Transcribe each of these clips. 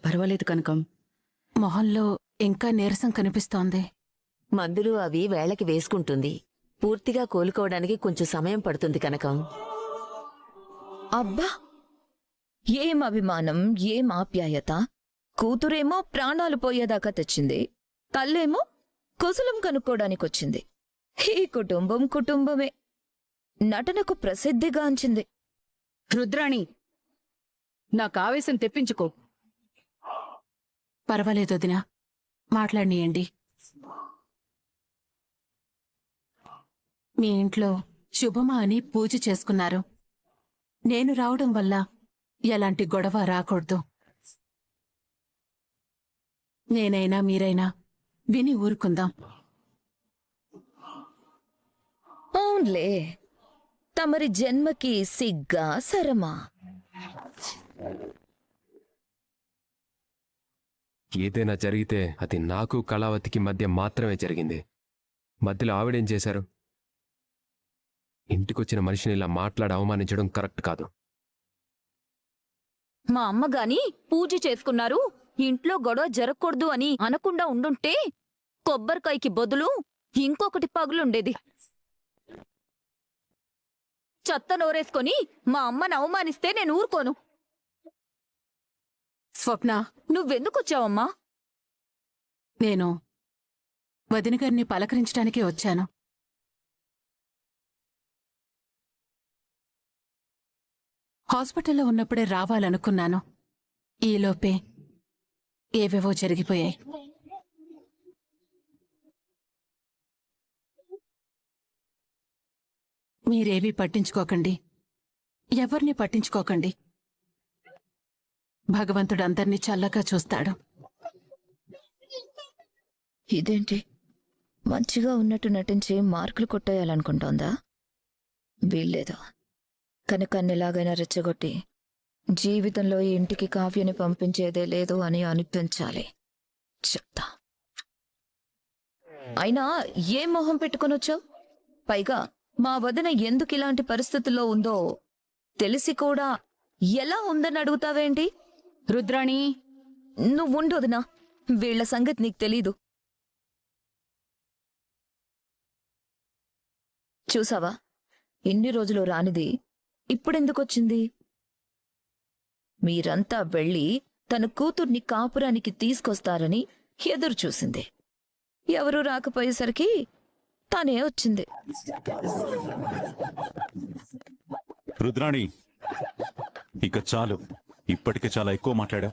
పర్వాలేదు కనకం. మొహంలో ఇంకా నీరసం కనిపిస్తోంది. మందులు అవి వేళకి వేసుకుంటుంది. పూర్తిగా కోలుకోవడానికి కొంచెం సమయం పడుతుంది కనకం. అబ్బా, ఏం అభిమానం, ఏం ఆప్యాయత! కూతురేమో ప్రాణాలు పోయేదాకా తెచ్చింది, తల్లేమో కుశలం కనుక్కోడానికొచ్చింది. ఈ కుటుంబం కుటుంబమే. నటనకు ప్రసిద్ధిగాంచింది. రుద్రాణి, నాకావేశం తెప్పించుకో. పర్వాలేదు వదినా, మాట్లాడినియండి. మీ ఇంట్లో శుభమా అని పూజ చేసుకున్నారు. నేను రావడం వల్ల ఎలాంటి గొడవ రాకూడదు. నేనైనా మీరైనా విని ఊరుకుందాం. అవునులే, తమరి జన్మకి సిగ్గా సరమా? ఏదైనా జరిగితే అది నాకు కళావతికి మధ్య మాత్రమే జరిగింది. మధ్యలో ఆవిడేం చేశారు? ఇంటికొచ్చిన మనిషిని ఇలా మాట్లాడి అవమానించడం కరెక్ట్ కాదు. మా అమ్మగాని పూజ చేసుకున్నారు, ఇంట్లో గొడవ జరగకూడదు అని అనకుండా ఉండుంటే కొబ్బరికాయకి బదులు ఇంకొకటి పగులుండేది. చెత్త నోరేసుకొని మా అమ్మని అవమానిస్తే నేను ఊరుకోను. స్వప్న, నువ్వెందుకొచ్చావమ్మా? నేను వదిన గారిని పలకరించడానికే వచ్చాను. హాస్పిటల్లో ఉన్నప్పుడే రావాలనుకున్నాను. ఈలోపే ఏవేవో జరిగిపోయాయి. మీరేవీ పట్టించుకోకండి, ఎవరిని పట్టించుకోకండి. భగవంతుడు అందర్నీ చల్లగా చూస్తాడు. ఇదేంటి, మంచిగా ఉన్నట్టు నటించి మార్కులు కొట్టేయాలనుకుంటోందా? వీల్లేదు. కనకన్నెలాగైనా రెచ్చగొట్టి జీవితంలో ఈ ఇంటికి కావ్యని పంపించేదే లేదు అని అనిపించాలి. చెప్తా. అయినా ఏం మొహం పెట్టుకొనొచ్చావు? పైగా మా వదిన ఎందుకు ఇలాంటి పరిస్థితుల్లో ఉందో తెలిసి కూడా ఎలా ఉందని అడుగుతావేంటి? రుద్రాణి, నువ్వుండు వదినా, వీళ్ల సంగతి నీకు తెలీదు. చూసావా, ఇన్ని రోజులు రానిది ఇప్పుడెందుకొచ్చింది? మీరంతా వెళ్ళి తన కూతుర్ని కాపురానికి తీసుకొస్తారని ఎదురుచూసింది. ఎవరూ రాకపోయేసరికి తానే వచ్చింది. రుద్రాణి, ఇక చాలు. ఇప్పటికే చాలా ఎక్కువ మాట్లాడా.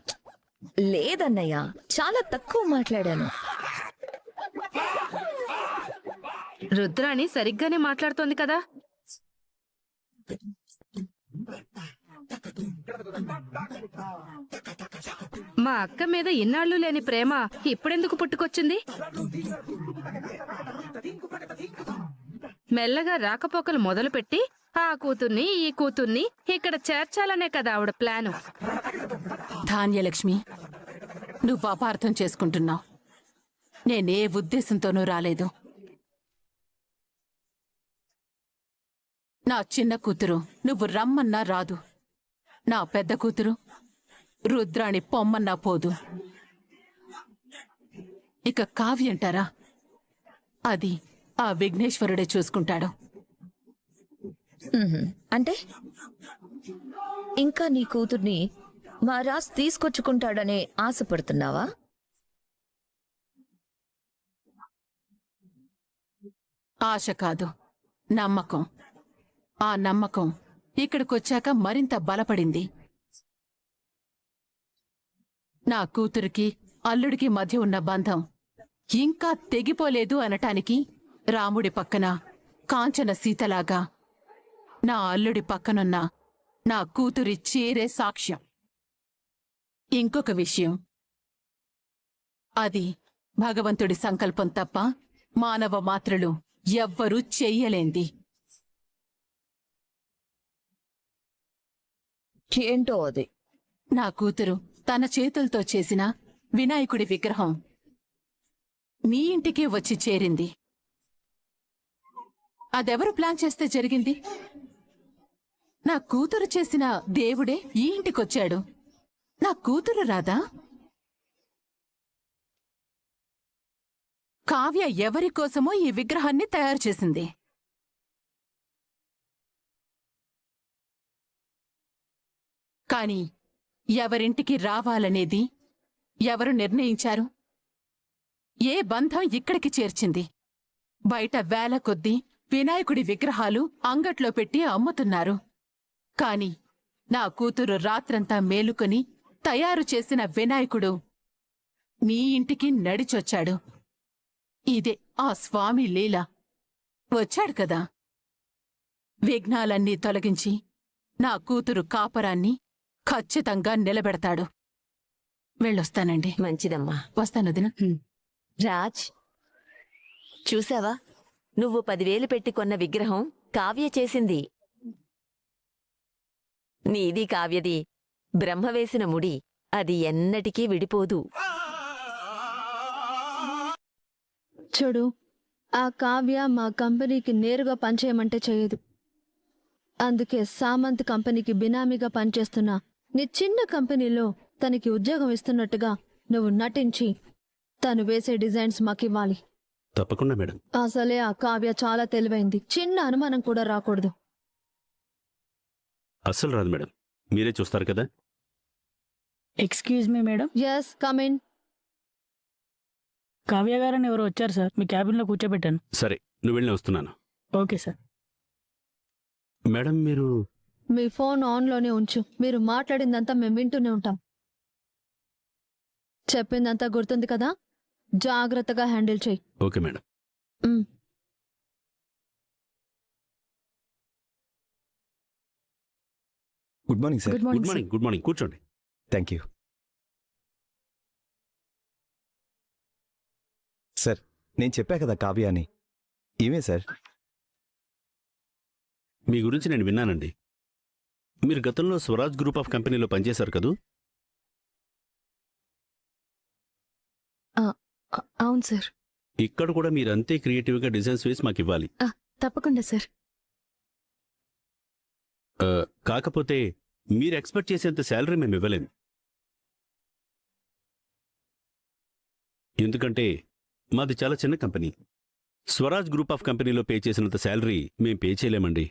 లేదన్నయ్య, చాలా తక్కువ మాట్లాడాను. రుద్రాణి సరిగ్గానే మాట్లాడుతోంది కదా. మా అక్క మీద ఇన్నాళ్ళు లేని ప్రేమ ఇప్పుడెందుకు పుట్టుకొచ్చింది? మెల్లగా రాకపోకలు మొదలుపెట్టి ఆ కూతుర్ని ఈ కూతుర్ని ఇక్కడ చేర్చాలనే కదా ఆవిడ ప్లాను. ధాన్యలక్ష్మి, నువ్వు అపార్థం చేసుకుంటున్నావు. నేనే ఉద్దేశంతోనూ రాలేదు. నా చిన్న కూతురు నువ్వు రమ్మన్నా రాదు. నా పెద్ద కూతురు రుద్రాణి పొమ్మన్నా పోదు. ఇక కావ్యంటారా, అది ఆ విఘ్నేశ్వరుడే చూసుకుంటాడు. అంటే ఇంకా నీ కూతుర్ని మా రాజ్ తీసుకొచ్చుకుంటాడనే ఆశపడుతున్నావా? ఆశ కాదు, నమ్మకం. ఆ నమ్మకం ఇక్కడికొచ్చాక మరింత బలపడింది. నా కూతురికి అల్లుడికి మధ్య ఉన్న బంధం ఇంకా తెగిపోలేదు అనటానికి రాముడి పక్కన కాంచన సీతలాగా నా అల్లుడి పక్కనున్న నా కూతురి చీరే సాక్ష్యం. ఇంకొక విషయం, అది భగవంతుడి సంకల్పం తప్ప మానవ మాత్రలు ఎవ్వరూ చెయ్యలేంది. ఏంటో అది? నా కూతురు తన చేతులతో చేసిన వినాయకుడి విగ్రహం మీ ఇంటికే వచ్చి చేరింది. అదెవరు ప్లాన్ చేస్తే జరిగింది? నా కూతురు చేసిన దేవుడే ఈ ఇంటికొచ్చాడు. నా కూతురు రాదా? కావ్య ఎవరి కోసమో ఈ విగ్రహాన్ని తయారు చేసింది. కాని ఎవరింటికి రావాలనేది ఎవరు నిర్ణయించారు? ఏ బంధం ఇక్కడికి చేర్చింది? బయట వేల కొద్దీ వినాయకుడి విగ్రహాలు అంగట్లో పెట్టి అమ్ముతున్నారు. కాని నా కూతురు రాత్రంతా మేలుకొని తయారు చేసిన వినాయకుడు మీ ఇంటికి నడిచొచ్చాడు. ఇదే ఆ స్వామి లీల. వచ్చాడు కదా, విఘ్నాలన్నీ తొలగించి నా కూతురు కాపరాన్ని ఖచ్చితంగా నిలబెడతాడు. వెళ్ళొస్తానండి. మంచిదమ్మా. వస్తానొదిన. రాజ్, చూసావా? నువ్వు 10,000 పెట్టి కొన్న విగ్రహం కావ్య చేసింది. నీది కావ్యది బ్రహ్మ వేసిన ముడి, అది ఎన్నటికీ విడిపోదు. చూడు, ఆ కావ్య మా కంపెనీకి నేరుగా పనిచేయమంటే చేయదు. అందుకే సామంత్ కంపెనీకి బినామీగా పనిచేస్తున్న నీ చిన్న కంపెనీలో తనకి ఉద్యోగం ఇస్తున్నట్టుగా నువ్వు నటించి తను వేసే డిజైన్స్ మాకివ్వాలి. తప్పకుండా మేడం. అసలే ఆ కావ్య చాలా తెలివైంది. చిన్న అనుమానం కూడా రాకూడదు. అస్సలు రాదు మేడం, మీరే చూస్తారు కదా. Excuse me madam, yes, come in. Kavya గారని ఎవరు వచ్చారు సార్, మీ క్యాబిన్లో కూర్చోబెట్టాను. సరే, నువ్వు వెళ్ళి వస్తున్నాను. Okay sir. మేడం, మీరు మీ ఫోన్ ఆన్లోనే ఉంచు. మీరు మాట్లాడిందంతా మేము వింటూనే ఉంటాం. చెప్పిందంతా గుర్తుంది కదా? జాగ్రత్తగా హ్యాండిల్ చెయ్యి. Okay madam. Good morning sir. Good morning. కూర్చోండి. Thank you sir. నేను చెప్పా కదా కావ్య అని, ఈమె సార్. మీ గురించి నేను విన్నానండి. మీరు గతంలో స్వరాజ్ గ్రూప్ ఆఫ్ కంపెనీలో పనిచేశారు కదూ? అవును సార్. ఇక్కడ కూడా మీరు అంతే క్రియేటివ్గా డిజైన్స్ వేసి మాకు ఇవ్వాలి. తప్పకుండా సార్. కాకపోతే మీరు ఎక్స్పెక్ట్ చేసేంత శాలరీ మేము ఇవ్వలేం. ఎందుకంటే మాది చాలా చిన్న కంపెనీ. స్వరాజ్ గ్రూప్ ఆఫ్ కంపెనీలో పే చేసినంత శాలరీ మేం పే చేయలేమండి.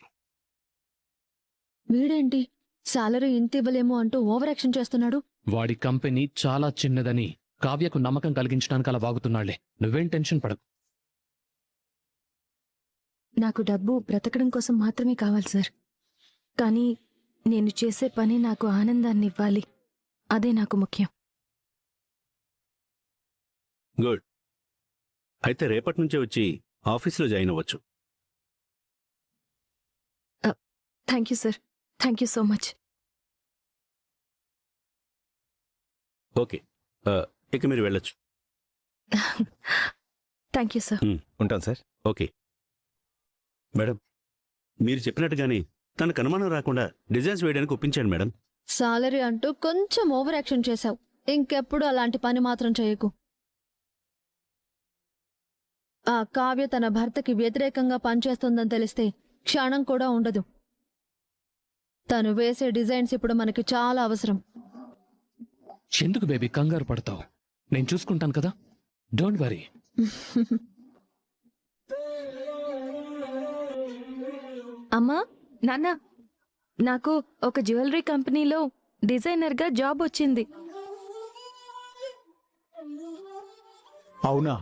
వీడేంటి సాలరీ ఇంత ఇవ్వలేము అంటూ ఓవర్ యాక్షన్ చేస్తున్నాడు? వాడి కంపెనీ చాలా చిన్నదని కావ్యకు నమ్మకం కలిగించడానికి అలా వాగుతున్నాళ్లే. నువ్వేం టెన్షన్ పడకు. నాకు డబ్బు బ్రతకడం కోసం మాత్రమే కావాలి సార్. కానీ నేను చేసే పని నాకు ఆనందాన్ని ఇవ్వాలి. అదే నాకు ముఖ్యం. గుడ్. అయితే రేపటి నుంచే వచ్చి ఆఫీస్లో జాయిన్ అవ్వచ్చు. Thank you sir. Thank you so much. Okay, ఇక మీరు వెళ్ళొచ్చు. Thank you sir. ఉంటాను సార్. ఓకే మేడం, మీరు చెప్పినట్టుగానే తనకు అనుమానం రాకుండా డిజైన్స్ వేయడానికి ఒప్పించాను మేడం. సాలరీ అంటూ కొంచెం ఓవర్ యాక్షన్ చేశావు. ఇంకెప్పుడు అలాంటి పని మాత్రం చేయకు. ఆ కావ్య తన భర్తకి వ్యతిరేకంగా పనిచేస్తుందని తెలిస్తే క్షణం కూడా ఉండదు. తను వేసే డిజైన్స్ ఇప్పుడు మనకి చాలా అవసరం. ఎందుకు బేబీ కంగారు పడతావు? నేను చూసుకుంటాను కదా, డోంట్ వరీ. అమ్మా, నాన్న, నాకు ఒక జ్యువెలరీ కంపెనీలో డిజైనర్గా జాబ్ వచ్చింది. అవునా?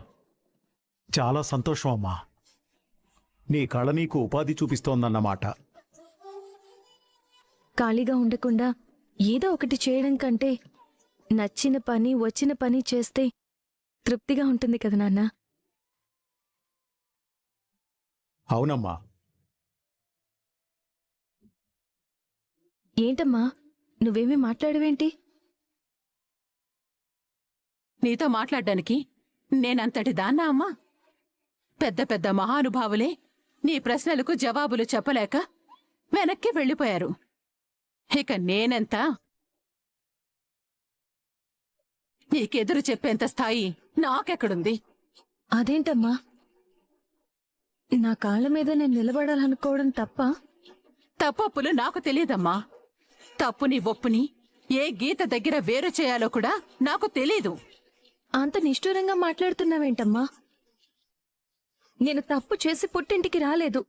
చాలా సంతోషం అమ్మా. నీ కళ నీకు ఉపాధి చూపిస్తోందన్నమాట. ఖాళీగా ఉండకుండా ఏదో ఒకటి చేయడం కంటే నచ్చిన పని వచ్చిన పని చేస్తే తృప్తిగా ఉంటుంది కదా నాన్న. అవునమ్మా. ఏంటమ్మా, నువ్వేమీ మాట్లాడవేంటి? నీతో మాట్లాడ్డానికి నేనంతటి దాన్నా అమ్మా? పెద్ద పెద్ద మహానుభావులే నీ ప్రశ్నలకు జవాబులు చెప్పలేక వెనక్కి వెళ్ళిపోయారు. ఇక నేనెంత? నీకెదురు చెప్పేంత స్థాయి నాకెక్కడుంది? అదేంటమ్మా, నా కాళ్ళ మీద నేను నిలబడాలనుకోవడం తప్ప? తప్పొప్పులు నాకు తెలియదమ్మా. తప్పుని ఒప్పుని ఏ గీత దగ్గర వేరు చేయాలో కూడా నాకు తెలీదు. అంత నిష్ఠూరంగా మాట్లాడుతున్నావేంటమ్మా? నేను తప్పు చేసి పుట్టింటికి రాలేదు.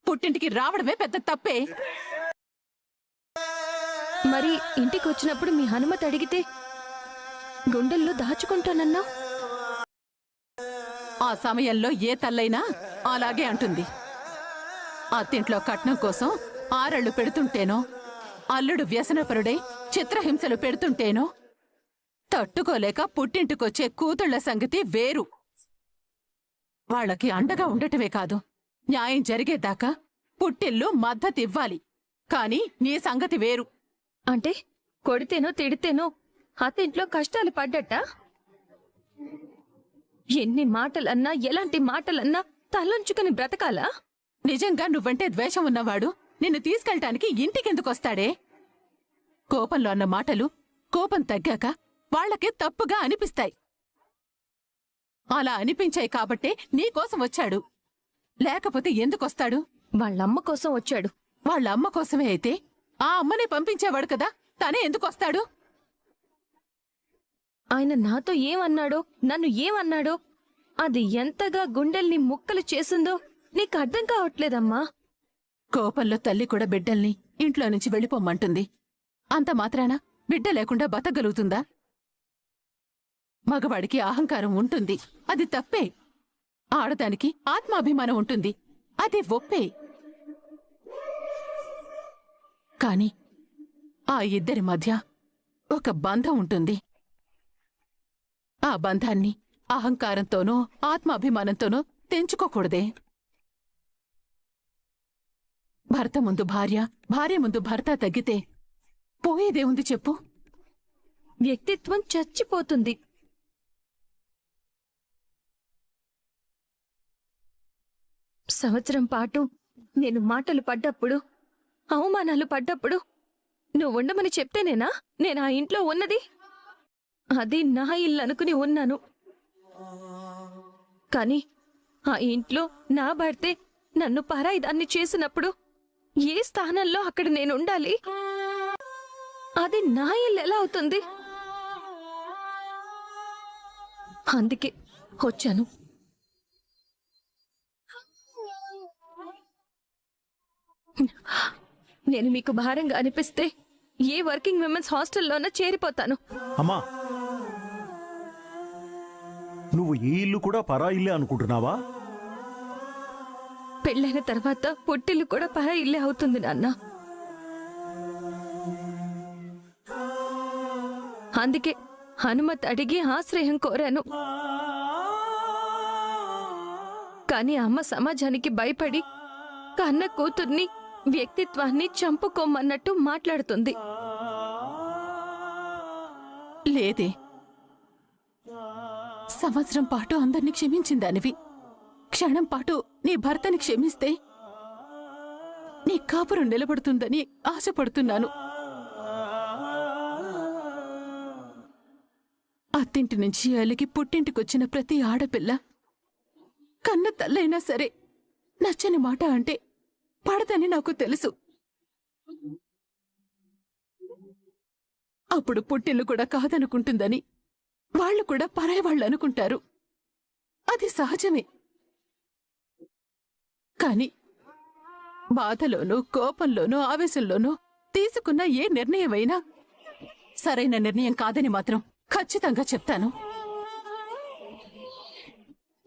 పుట్టింటికి రావడమే పెద్ద తప్పే. మరి ఇంటికి వచ్చినప్పుడు మీ హనుమతి అడిగితే గుండెల్లో దాచుకుంటానన్నా? ఆ సమయంలో ఏ తల్లైనా అలాగే అంటుంది. అత్తింట్లో కట్నం కోసం ఆరళ్ళు పెడుతుంటేనో, అల్లుడు వ్యసనపరుడై చిత్రహింసలు పెడుతుంటేనో తట్టుకోలేక పుట్టింటికొచ్చే కూతుళ్ల సంగతి వేరు. వాళ్ళకి అండగా ఉండటమే కాదు, న్యాయం జరిగేదాకా పుట్టిల్లు మద్దతివ్వాలి. కాని నీ సంగతి వేరు. అంటే కొడితేనో తిడితేనో అత్తింట్లో కష్టాలు పడ్డట? ఎన్ని మాటలన్నా ఎలాంటి మాటలన్నా తలంచుకుని బ్రతకాలా? నిజంగా నువ్వంటే ద్వేషం ఉన్నవాడు నిన్ను తీసుకెళ్ళటానికి ఇంటికెందుకొస్తాడే? కోపంలో అన్న మాటలు కోపం తగ్గాక వాళ్లకే తప్పుగా అనిపిస్తాయి. అలా అనిపించాయి కాబట్టే నీకోసం వచ్చాడు. లేకపోతే ఎందుకొస్తాడు? వాళ్ళమ్మ కోసం వచ్చాడు. వాళ్ళ అమ్మ కోసమే అయితే ఆ అమ్మనే పంపించేవాడు కదా, తనే ఎందుకొస్తాడు? ఆయన నాతో ఏమన్నాడో, నన్ను ఏమన్నాడో, అది ఎంతగా గుండెల్ని ముక్కలు చేసిందో నీకు అర్థం కావట్లేదమ్మా. కోపంలో తల్లి కూడా బిడ్డల్ని ఇంట్లో నుంచి వెళ్ళిపోమ్మంటుంది. అంత మాత్రాన బిడ్డ లేకుండా బతకగలుగుతుందా? మగవాడికి అహంకారం ఉంటుంది, అది తప్పే. ఆడదానికి ఆత్మాభిమానం ఉంటుంది, అది ఒప్పే. కాని ఆ ఇద్దరి మధ్య ఒక బంధం ఉంటుంది. ఆ బంధాన్ని అహంకారంతోనో ఆత్మాభిమానంతోనో తెంచుకోకూడదే. భర్త ముందు భార్య, భార్య ముందు భర్త తగ్గితే పోయేదేముంది చెప్పు? వ్యక్తిత్వం చచ్చిపోతుంది. సంవత్సరం పాటు నేను మాటలు పడ్డప్పుడు, అవమానాలు పడ్డప్పుడు నువ్వు ఉండమని చెప్తేనేనా నేను ఆ ఇంట్లో ఉన్నది? అది నా ఇల్లు అనుకుని ఉన్నాను. కాని ఆ ఇంట్లో నా భర్తే నన్ను పరాయి దాన్ని చేసినప్పుడు ఏ స్థానంలో అక్కడ నేనుండాలి? అది నా ఇల్లు ఎలా అవుతుంది? అందుకే వచ్చాను. నేను మీకు భారంగా అనిపిస్తే ఏ వర్కింగ్ విమెన్స్ హాస్టల్లోనో చేరిపోతాను. అమ్మా, నువ్వు ఈ ఇల్లు కూడా పరా ఇల్లే అనుకుంటున్నావా? పెళ్ళైన తర్వాత పుట్టిల్లు కూడా పరా ఇల్లే అవుతుంది నాన్న. అందుకే హనుమత్ అడిగి ఆశ్రయం కోరాను. కాని అమ్మ సమాజానికి భయపడి కన్న కూతుర్ని, వ్యక్తిత్వాన్ని చంపుకోమన్నట్టు మాట్లాడుతుంది. లేదే, సంవత్సరం పాటు అందర్నీ క్షమించిందానివి. క్షణం పాటు నీ భర్తని క్షమిస్తే నీ కాపురం నిలబడుతుందని ఆశపడుతున్నాను. అత్తింటి నుంచి అలిగి పుట్టింటికొచ్చిన ప్రతి ఆడపిల్ల కన్న తల్లైనా సరే నచ్చని మాట అంటే పడదని నాకు తెలుసు. అప్పుడు పుట్టిల్లు కూడా కాదనుకుంటుందని వాళ్ళు కూడా పరాయి వాళ్ళు అనుకుంటారు. అది సహజమే. కాని బాధలోనూ, కోపంలోనూ, ఆవేశంలోనూ తీసుకున్న ఏ నిర్ణయమైనా సరైన నిర్ణయం కాదని మాత్రం ఖచ్చితంగా చెప్తాను.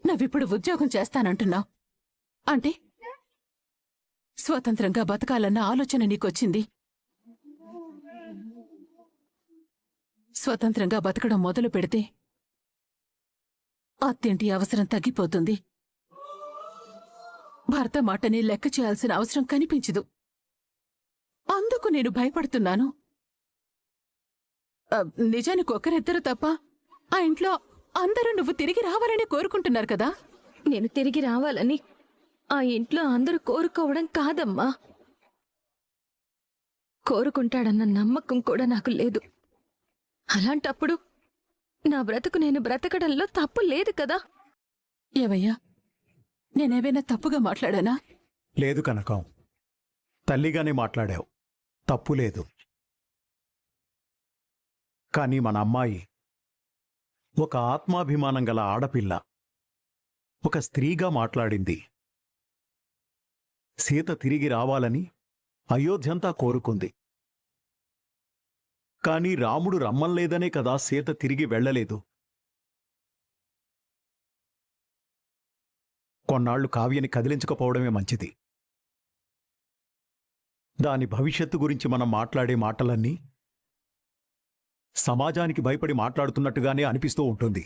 నువ్విప్పుడు ఉద్యోగం చేస్తానంటున్నావు అంటే స్వతంత్రంగా బతకాలన్న ఆలోచన నీకొచ్చింది. స్వతంత్రంగా బతకడం మొదలు పెడితే అత్తింటి అవసరం తగ్గిపోతుంది. భర్త మాటని లెక్క చేయాల్సిన అవసరం కనిపించదు. అందుకు నేను భయపడుతున్నాను. నిజానికి ఒకరిద్దరు తప్ప ఆ ఇంట్లో అందరూ నువ్వు తిరిగి రావాలని కోరుకుంటున్నారు కదా. నేను తిరిగి రావాలని ఆ ఇంట్లో అందరూ కోరుకోవడం కాదమ్మా. కోరుకుంటాడన్న నమ్మకం కూడా నాకు లేదు. అలాంటప్పుడు నా బ్రతుకు నేను బ్రతకడంలో తప్పు లేదు కదా. ఏవయ్యా, నేనేవైనా తప్పుగా మాట్లాడానా? లేదు కనకం, తల్లిగానే మాట్లాడావు, తప్పులేదు. కానీ మన అమ్మాయి ఒక ఆత్మాభిమానం గల ఆడపిల్ల. ఒక స్త్రీగా మాట్లాడింది. సీత తిరిగి రావాలని అయోధ్యంతా కోరుకుంది. కాని రాముడు రమ్మల్లేదనే కదా సీత తిరిగి వెళ్ళలేదు. కొన్నాళ్లు కావ్యని కదిలించకపోవడమే మంచిది. దాని భవిష్యత్తు గురించి మనం మాట్లాడే మాటలన్నీ సమాజానికి భయపడి మాట్లాడుతున్నట్టుగానే అనిపిస్తూ ఉంటుంది.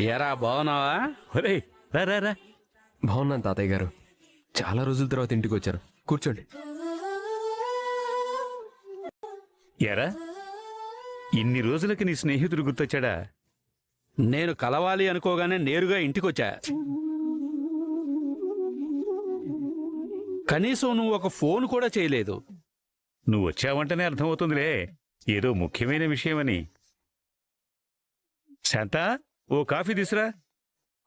ఏరా బాగున్నావా? ఒరేయ్, రా రా రా. బాగున్నాను తాతయ్య గారు. చాలా రోజుల తర్వాత ఇంటికి వచ్చారు. కూర్చోండి. ఎరా, ఇన్ని రోజులకి నీ స్నేహితుడు గుర్తొచ్చాడా? నేను కలవాలి అనుకోగానే నేరుగా ఇంటికొచ్చా. కనీసం నువ్వు ఒక ఫోన్ కూడా చేయలేదు. నువ్వు వచ్చావంటేనే అర్థమవుతుందిలే ఏదో ముఖ్యమైన విషయమని. శాంత, ఓ కాఫీ తీసురా.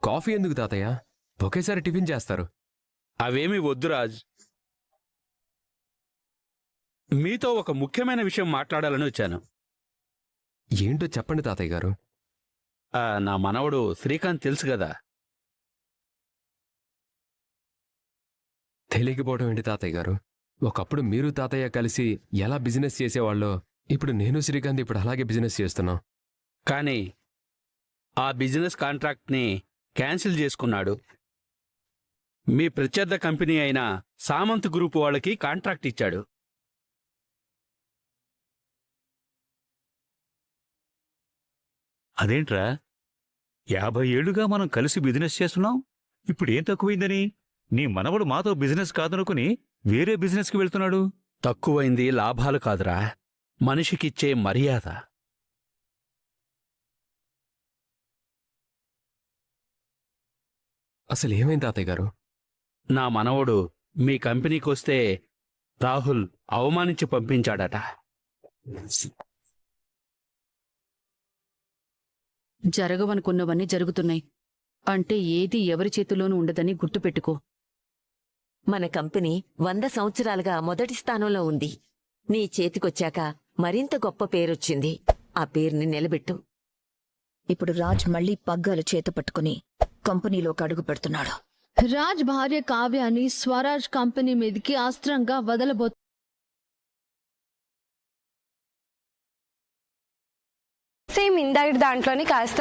కాఫీ ఎందుకు తాతయ్య? ఒకేసారి టిఫిన్ చేస్తారు. అవేమీ వద్దు రాజ్. మీతో ఒక ముఖ్యమైన విషయం మాట్లాడాలని వచ్చాను. ఏంటో చెప్పండి తాతయ్య గారు. నా మనవడు శ్రీకాంత్ తెలుసు కదా? తెలియకపోవడం ఏంటి తాతయ్య గారు? ఒకప్పుడు మీరు తాతయ్య కలిసి ఎలా బిజినెస్ చేసేవాళ్ళో ఇప్పుడు నేను శ్రీకాంత్ ఇప్పుడు అలాగే బిజినెస్ చేస్తున్నాం. కానీ ఆ బిజినెస్ కాంట్రాక్ట్ని క్యాన్సిల్ చేసుకున్నాడు. మీ ప్రత్యర్థ కంపెనీ అయిన సామంత్ గ్రూప్ వాళ్ళకి కాంట్రాక్ట్ ఇచ్చాడు. అదేంట్రా, 50 ఏళ్లుగా మనం కలిసి బిజినెస్ చేస్తున్నాం. ఇప్పుడు ఏం తక్కువైందని నీ మనవడు మాతో బిజినెస్ కాదనుకుని వేరే బిజినెస్కి వెళ్తున్నాడు? తక్కువైంది లాభాలు కాదురా, మనిషికిచ్చే మర్యాద. అసలు ఏమైంది తాతయ్య గారు? నా మనవడు మీ కంపెనీకి వస్తే రాహుల్ అవమానించి పంపించాడట. జరగవనుకున్నవన్నీ జరుగుతున్నాయి అంటే ఏది ఎవరి చేతిలోనూ ఉండదని గుర్తుపెట్టుకో. మన కంపెనీ 100 సంవత్సరాలుగా మొదటి స్థానంలో ఉంది. నీ చేతికొచ్చాక మరింత గొప్ప పేరొచ్చింది. ఆ పేరుని నిలబెట్టు. ఇప్పుడు రాజ్ మళ్ళీ పగ్గాలు చేత పట్టుకుని కంపెనీలోకి అడుగు పెడుతున్నాడు. రాజ్ భార్య కావ్యాని స్వరాజ్ కంపెనీ మీదకి అస్త్రంగా వదలబో సేమ్ ఇందాక దాంట్లోని కాస్త